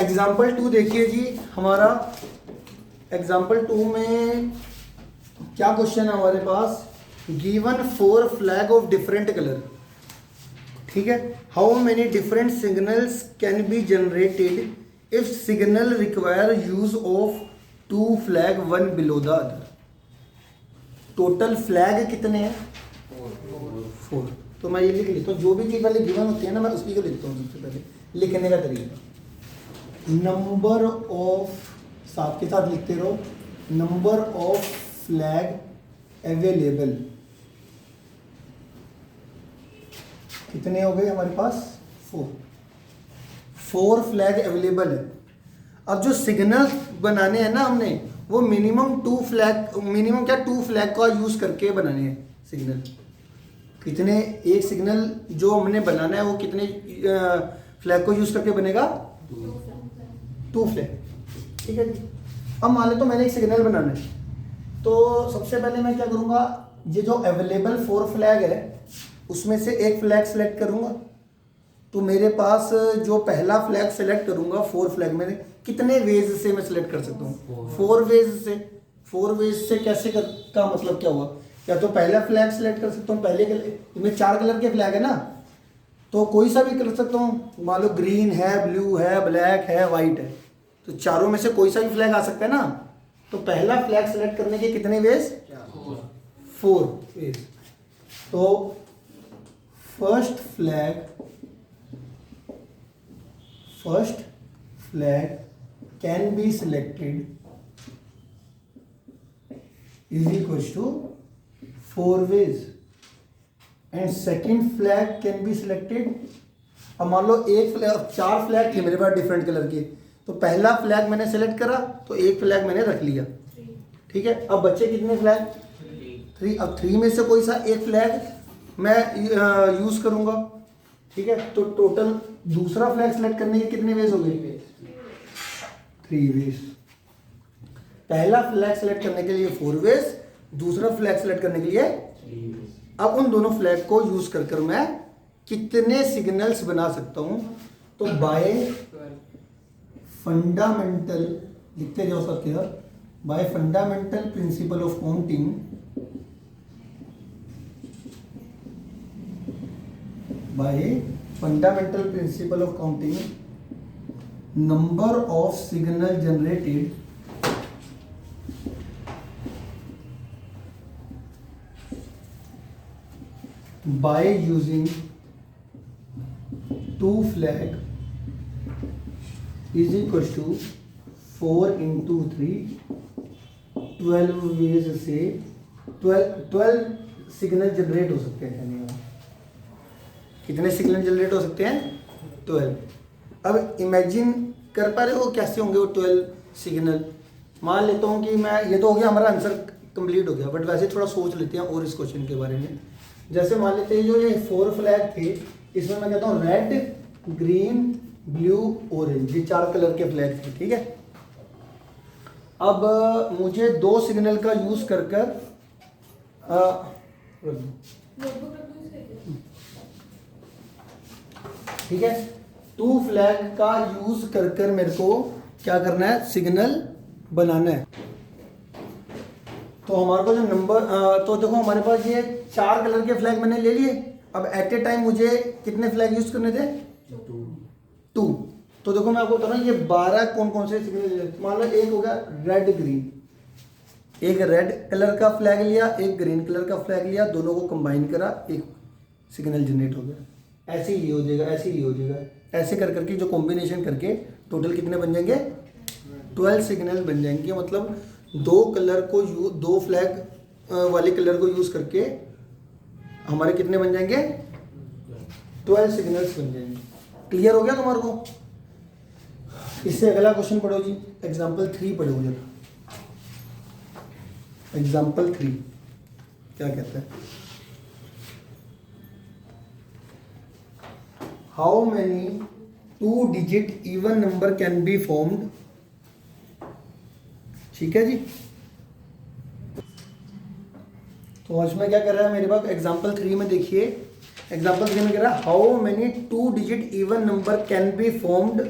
Example 2 देखिए जी हमारा। Example 2 में क्या क्वेश्चन है हमारे पास, given 4 flag of different colour, ठीक है। How many different signals can be generated if signal require use of 2 flag one below the other. Total flag कितने हैं? 4। तो मैं ये लिख लेता हूँ, जो भी चीज़ पहले गिवन होती है ना मैं उसी को लिखता हूँ सबसे पहले, लिखने का तरीका। नंबर ऑफ, साथ के साथ लिखते रहो, नंबर ऑफ फ्लैग अवेलेबल कितने हो गए हमारे पास? 4 फ्लैग अवेलेबल है। अब जो सिग्नल बनाने हैं ना हमने, वो मिनिमम 2 फ्लैग का यूज करके बनाने हैं सिग्नल। कितने? एक सिग्नल जो हमने बनाना है वो कितने फ्लैग को यूज करके बनेगा? 2 फ्लैग, ठीक है। अब मान ले तो मैंने एक सिग्नल बनाना है, तो सबसे पहले मैं क्या करूंगा, ये जो अवेलेबल 4 फ्लैग है उसमें से एक फ्लैग सेलेक्ट करूंगा। तो मेरे पास जो पहला फ्लैग सेलेक्ट करूंगा 4 फ्लैग में, कितने वेज से मैं सेलेक्ट कर सकता हूँ? 4 वेज से। 4 वेज से कैसे का मतलब क्या हुआ? या तो पहला फ्लैग सेलेक्ट कर सकता हूँ, पहले कलर में 4 कलर के फ्लैग है ना, तो कोई सा भी कर सकता हूँ। मान लो ग्रीन है, ब्लू है, ब्लैक है, वाइट है, तो चारों में से कोई सा भी फ्लैग आ सकता है ना। तो पहला फ्लैग सेलेक्ट करने के कितने वेज? 4 वेज। तो first flag can be selected is equal to 4 ways and second flag can be selected. अब मान लो 4 फ्लैग थे मेरे पास डिफरेंट कलर के, तो पहला फ्लैग मैंने सेलेक्ट करा तो एक फ्लैग मैंने रख लिया, ठीक है। अब बच्चे कितने फ्लैग? 3। अब 3 में से कोई सा एक फ्लैग मैं यूज करूंगा, ठीक है। तो टोटल दूसरा फ्लैग सेलेक्ट करने के कितने वेज हो गए? 3 वेज। पहला फ्लैग सेलेक्ट करने के लिए 4 वेज, दूसरा फ्लैग सेलेक्ट करने के लिए 3 वेज। अब उन दोनों फ्लैग को यूज कर मैं कितने सिग्नल्स बना सकता हूं? तो बाय फंडामेंटल, लिखते जाओ सब किधर, bye fundamental principle of counting, by fundamental principle of counting, number of signal generated by using 2 flag is equal to 4 into 3, 12 ways से 12 सिग्नल जनरेट हो सकते हैं। कितने सिग्नल जनरेट हो सकते हैं? 12। अब इमेजिन कर पा रहे हो कैसे होंगे वो 12 सिग्नल? मान लेता हूँ कि मैं, ये तो हो गया हमारा आंसर कंप्लीट हो गया, बट वैसे थोड़ा सोच लेते हैं और इस क्वेश्चन के बारे में। जैसे मान लेते हैं जो ये 4 फ्लैग थे, इसमें मैं कहता हूँ रेड, ग्रीन, ब्लू, ऑरेंज, ये 4 कलर के फ्लैग थे, ठीक है। अब मुझे 2 सिग्नल का यूज कर ठीक है, 2 फ्लैग का यूज कर मेरे को क्या करना है? सिग्नल बनाना है। तो हमारे पास जो नंबर, तो देखो हमारे पास ये 4 कलर के फ्लैग मैंने ले लिए। अब एट ए टाइम मुझे कितने फ्लैग यूज करने थे? 2। तो देखो मैं आपको बता रहा हूँ ये 12 कौन कौन से सिग्नल। मान लो एक हो गया रेड ग्रीन, एक रेड कलर का फ्लैग लिया, एक ग्रीन कलर का फ्लैग लिया, दोनों को कंबाइन करा, एक सिग्नल जनरेट हो गया। ऐसे ही हो जाएगा, ऐसे ही हो जाएगा, ऐसे कर करके जो कॉम्बिनेशन करके टोटल कितने बन जाएंगे? 12 सिग्नल बन जाएंगे। मतलब 2 कलर को 2 फ्लैग वाले कलर को यूज करके हमारे कितने बन जाएंगे? 12 सिग्नल्स बन जाएंगे। क्लियर हो गया तुम्हारे को? इससे अगला क्वेश्चन पढ़ो जी, एग्जाम्पल 3 पढ़ो जरा। एग्जाम्पल 3 क्या कहता है? How many 2-digit even number can be formed? ठीक है जी। तो आज में क्या कर रहा है मेरे पास एग्जाम्पल 3 में, देखिए एग्जाम्पल 3 में कह रहा है how many 2-digit even number can be formed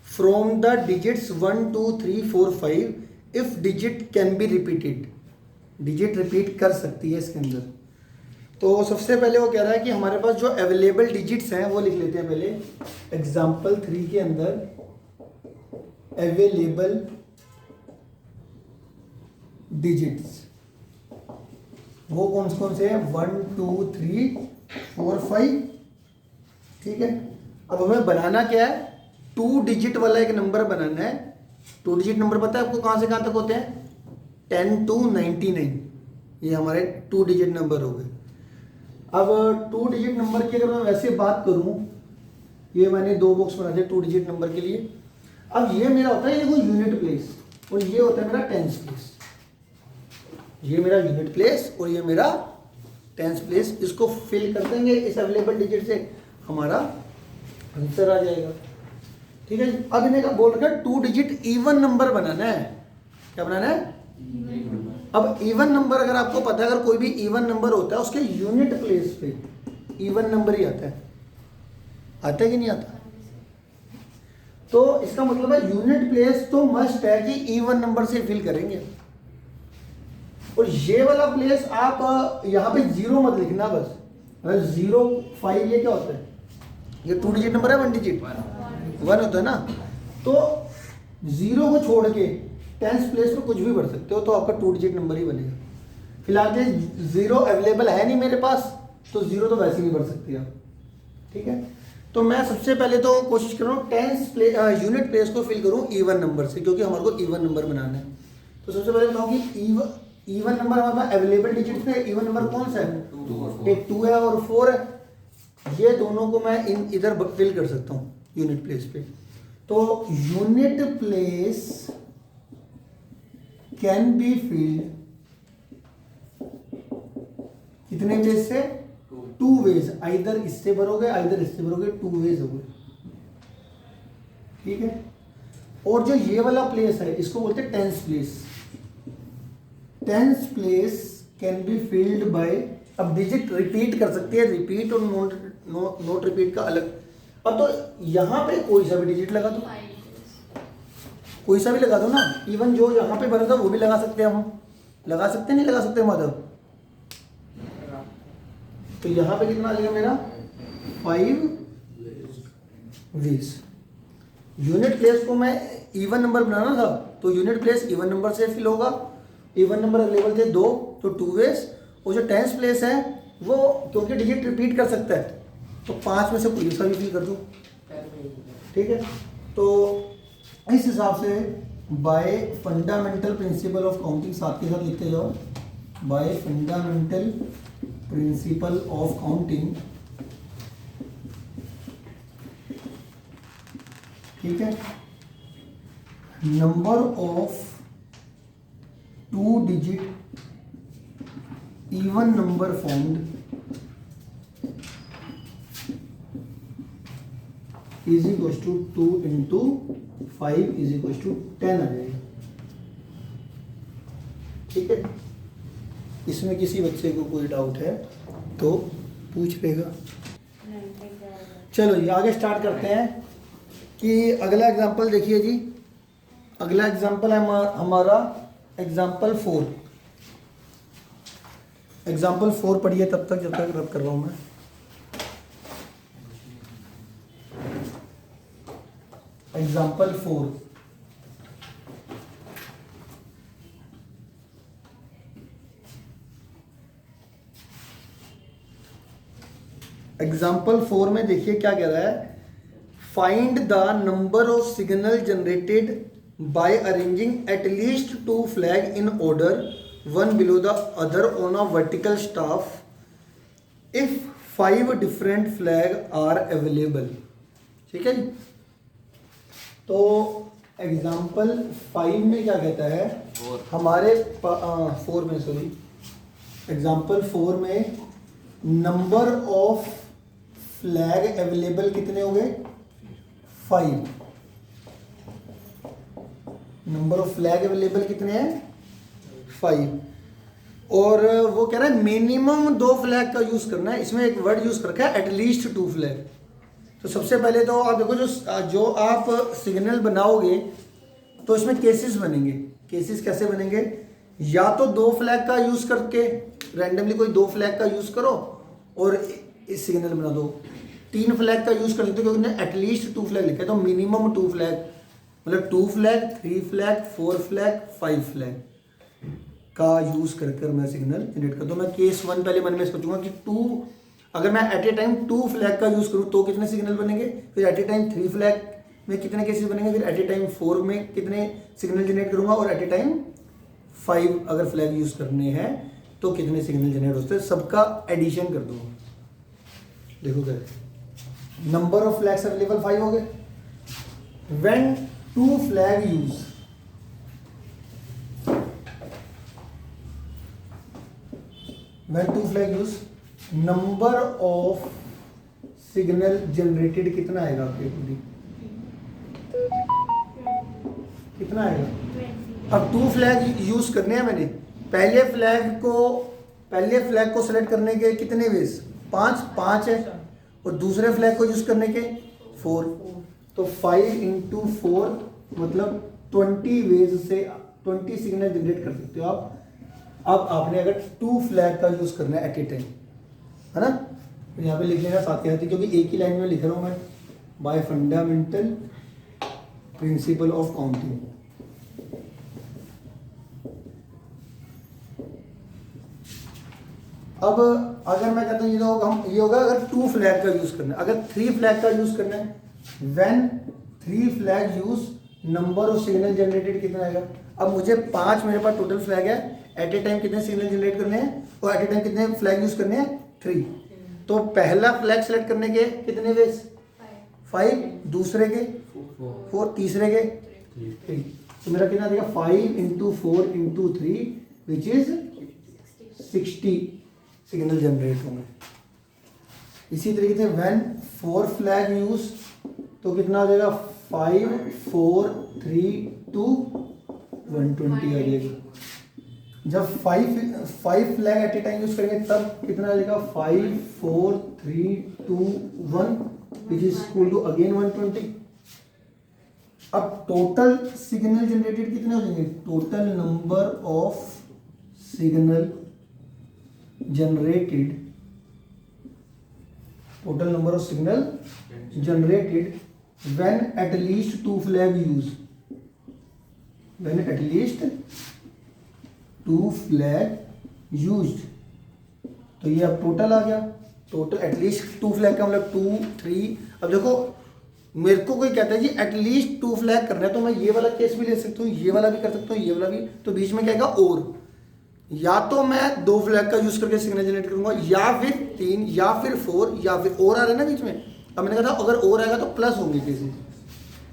from the digits 1 2 3 4 5 if digit can be repeated. Digit repeat कर सकती है इसके अंदर। तो सबसे पहले वो कह रहा है कि हमारे पास जो अवेलेबल डिजिट्स हैं वो लिख लेते हैं पहले। एग्जाम्पल 3 के अंदर अवेलेबल डिजिट्स वो कौन से हैं, 1 2 3 4 5। ठीक है, अब हमें बनाना क्या है, 2 डिजिट वाला एक नंबर बनाना है। 2 डिजिट नंबर पता है आपको कहाँ से कहाँ तक होते हैं, 10 to 99, ये हमारे 2 डिजिट नंबर हो गए। अब 2 डिजिट नंबर की अगर मैं वैसे बात करूं, ये मैंने 2 बॉक्स बना दिए 2 डिजिट नंबर के लिए। अब ये मेरा होता है ये यूनिट प्लेस, और ये होता है मेरा टेंस प्लेस। ये मेरा यूनिट प्लेस और ये मेरा टेंस प्लेस। इसको फिल कर देंगे इस अवेलेबल डिजिट से, हमारा आंसर आ जाएगा। ठीक है जी। अब इन्हें का बोल रखा है 2 डिजिट इवन नंबर बनाना है। क्या बनाना है, अब इवन नंबर अगर आपको पता है, अगर कोई भी इवन नंबर होता है उसके यूनिट प्लेस पे इवन नंबर ही आता है कि नहीं आता। तो इसका मतलब है यूनिट प्लेस तो मस्ट है कि इवन नंबर से फिल करेंगे। और ये वाला प्लेस आप यहाँ पे 0 मत लिखना बस, 0 5 ये क्या होता है, ये 2 डिजिट नंबर है, 1 डिजिट 1 होता है ना। तो 0 को छोड़ के टेंस प्लेस में कुछ भी भर सकते हो, तो आपका 2 डिजिट नंबर ही बनेगा। फिलहाल ये 0 अवेलेबल है नहीं मेरे पास, तो 0 तो वैसे नहीं भर सकते आप। ठीक है, तो मैं सबसे पहले तो कोशिश कर रहा हूँ यूनिट प्लेस को फिल करूँ इवन नंबर से, क्योंकि हमारे को इवन नंबर बनाना है। तो सबसे पहले बताऊँ कि इवन नंबर हमारे पास अवेलेबल डिजिट में इवन नंबर कौन सा है, एक 2 है और 4 है। ये दोनों को मैं इधर फिल कर सकता हूँ यूनिट प्लेस पे। तो unit place can be field कितने वेज से, 2 वेज। आइदर इससे भरोगे आइदर इससे भरोगे, 2 वेज हो गए। ठीक है, और जो ये वाला प्लेस है इसको बोलते हैं tens place. Tens place can be filled by, अब डिजिट रिपीट कर सकती है, रिपीट और नोट रिपीट का अलग। अब तो यहां पे कोई सा भी डिजिट लगा दो, कोई सा भी लगा दो ना, इवन जो यहाँ पे बना था वो भी लगा सकते हैं हम, लगा सकते नहीं लगा सकते माधव। तो यहाँ पे कितना आ जाएगा मेरा 5 वेज। यूनिट प्लेस को मैं इवन नंबर बनाना था, तो यूनिट प्लेस इवन नंबर से फिल होगा। इवन नंबर अवेलेबल थे 2, तो 2 वेज। और जो टेंस प्लेस है वो क्योंकि डिजिट रिपीट कर सकता है, तो 5 में से कोई सा भी फिल कर दूँ। ठीक है, तो इस हिसाब से by fundamental principle of counting, साथ के साथ लिखते जाओ, by fundamental principle of counting. ठीक है, number of 2 digit even number found is equal to 2 into 5 is equal to 10 आ जाएगा। ठीक है, इसमें किसी बच्चे को कोई डाउट है तो पूछ लेगा। चलो ये आगे स्टार्ट करते हैं कि अगला एग्जांपल देखिए जी। अगला एग्जांपल है हमारा एग्जांपल 4। एग्जांपल 4 पढ़िए तब तक जब तक रब कर रहा हूँ मैं। एग्जाम्पल 4, एग्जाम्पल 4 में देखिए क्या कह रहा है, find the number of signal generated by arranging at least 2 flag in order, one below the other on a vertical staff if 5 different flag are available। ठीक है जी, तो एग्जाम्पल 5 में क्या कहता है, हमारे 4 में सॉरी, एग्जाम्पल 4 में नंबर ऑफ फ्लैग अवेलेबल कितने हो गए, 5। नंबर ऑफ फ्लैग अवेलेबल कितने हैं, 5। और वो कह रहा है मिनिमम 2 फ्लैग का यूज करना है। इसमें एक वर्ड यूज कर रखा है एटलीस्ट 2 फ्लैग। तो सबसे पहले तो आप देखो जो आप सिग्नल बनाओगे तो इसमें केसेस बनेंगे। केसेस कैसे बनेंगे? या तो 2 फ्लैग का यूज़ करके रैंडमली कोई 2 फ्लैग का यूज़ करो और इस सिग्नल बना दो। 3 फ्लैग का यूज़ कर सकते हो क्योंकि एटलीस्ट 2 फ्लैग लिखा है, तो मिनिमम 2 फ्लैग, मतलब 2 फ्लैग, 3 फ्लैग, 4 फ्लैग, 5 फ्लैग का यूज़ कर मैं सिग्नल जनरेट करता हूँ। मैं केस 1 पहले मन में सोचूंगा कि 2, अगर मैं एट ए टाइम 2 फ्लैग का यूज़ करूँ तो कितने सिग्नल बनेंगे, फिर एट ए टाइम 3 फ्लैग में कितने केसेस बनेंगे, फिर एट ए टाइम 4 में कितने सिग्नल जनरेट करूँगा, और एट ए टाइम 5 अगर फ्लैग यूज़ करने हैं तो कितने सिग्नल जनरेट होते हैं, सबका एडिशन कर दूँगा। देखो क्या नंबर ऑफ फ्लैग्स अवेलेबल 5 हो गए। When 2 flag use, when 2 flag use, number of signal generated कितना आएगा आपके पूरी, कितना आएगा? अब 2 फ्लैग यूज करने हैं मैंने। पहले फ्लैग को सेलेक्ट करने के कितने वेज? 5 है, और दूसरे फ्लैग को यूज करने के 4, तो 5 इंटू 4 मतलब 20 वेज से 20 सिग्नल जनरेट कर सकते हो आप। अब आपने अगर 2 फ्लैग का यूज करना है एट ए टाइम, है ना, तो यहाँ पे लिख लेना साथ के साथ, क्योंकि एक ही लाइन में लिख रहा हूँ मैं, bye fundamental principle of counting. अब अगर मैं कहता हूँ ये होगा अगर 2 फ्लैग का यूज करना है। अगर 3 फ्लैग का यूज करना है, when 3 flag use, number of signal generated कितना आएगा? अब मुझे 5 मेरे पास टोटल फ्लैग है, एट ए टाइम कितने सिग्नल जनरेट करने हैं, और एट ए टाइम कितने फ्लैग यूज करने हैं? 3। तो पहला फ्लैग सेलेक्ट करने के कितने वेज? 5, दूसरे के 4, तीसरे के 3। तो मेरा कितना देगा? 5 into 4 into 3 which is 60 signal generate होंगे। इसी तरीके से व्हेन 4 फ्लैग यूज, तो कितना हो जाएगा? 5, 4, 3, 2, 120 आ जाएगा। जब 5 flag at a time use करेंगे तब कितना आ जाएगा? 5, 4, 3, 2, 1 which is equal to again 120। अब टोटल सिग्नल जनरेटेड कितने हो जाएंगे? Total number of signal generated, total number of signal generated when at least 2 flag use, when at least 2 flag used। तो ये अब टोटल आ गया। टोटल एटलीस्ट 2 फ्लैग का मतलब 2, 3। अब देखो मेरे को कोई कहता है जी एटलीस्ट 2 फ्लैग करना है, तो मैं ये वाला केस भी ले सकता हूँ, ये वाला भी कर सकता हूँ, ये वाला भी। तो बीच में क्या आएगा? और। या तो मैं 2 फ्लैग का यूज करके सिग्नल जनरेट करूंगा, या फिर 3, या फिर 4, या फिर और आ रहे हैं ना बीच में। अब मैंने कहा था अगर और आएगा तो प्लस होंगे केसेस।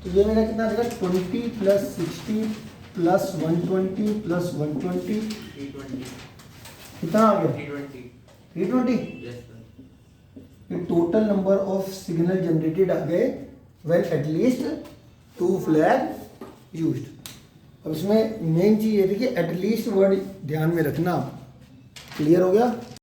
तो ये मेरा कितना आएगा? 20 प्लस 60 प्लस 120 प्लस 120 कितना आ गया? 320। Total number of signal generated आ गए व्हेन एटलीस्ट 2 फ्लैग यूज्ड। अब इसमें मेन चीज ये थी कि एटलीस्ट वर्ड ध्यान में रखना। क्लियर हो गया?